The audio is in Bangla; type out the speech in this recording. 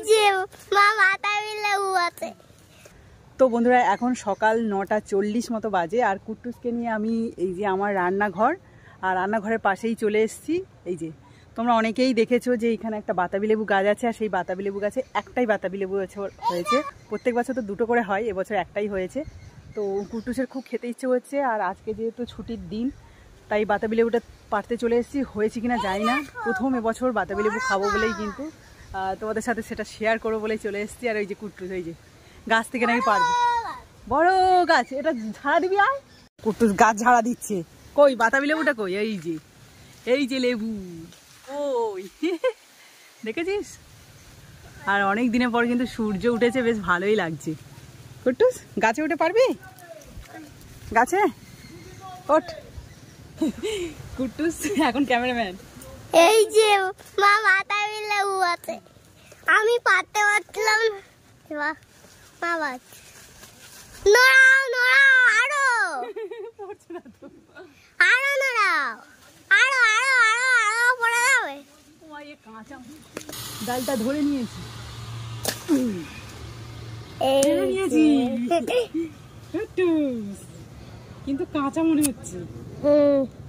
যে মা বাতাবি লেবু আছে। তো বন্ধুরা এখন সকাল 9:40 মতো বাজে, আর কুট্টুসকে নিয়ে আমি এই যে আমার রান্নাঘর, আর রান্নাঘরের পাশেই চলে এসেছি। এই যে তোমরা অনেকেই দেখেছো যে এখানে একটা বাতাবি লেবু গাছ আছে, আর সেই বাতাবি লেবু গাছে একটাই বাতাবি লেবু হয়েছে। প্রত্যেক বছর তো দুটো করে হয়, এবছর একটাই হয়েছে। তো কুট্টুসের খুব খেতে ইচ্ছে হচ্ছে, আর আজকে যেহেতু ছুটির দিন তাই বাতাবি লেবুটা পাড়তে চলে এসেছি। হয়েছে কিনা জানি না, প্রথম এবছর বাতাবি লেবু খাবো বলেই কিন্তু তোমাদের সাথে সেটা শেয়ার করবো বলেই চলে এসেছি। আর ওই যে কুট্টুস এই যে গাছ থেকে নাকি পারবে, বড় গাছ, এটা ঝাড়া দিবি। আর কুট্টুস গাছ ঝাড়া দিচ্ছে। কই বাতাবি লেবুটা কই? এই যে লেবু, ওই দেখেছিস? আর অনেক দিনের পর কিন্তু সূর্য উঠেছে, বেশ ভালোই লাগছে। কুট্টুস গাছে উঠে পারবি? গাছে ওঠ। কুট্টুস এখন ক্যামেরাম্যান। এই যে মা বাতাবি লেবু আছে, আমি পারতে পারছিলাম না। মা বাত নড়াও নড়াও, আরো আরো নড়াও, আরো আরো আরো আরো পড়ে যাবে। কাঁচা ডালটা ধরে নিয়েছি, কিন্তু কাঁচা মনে হচ্ছে।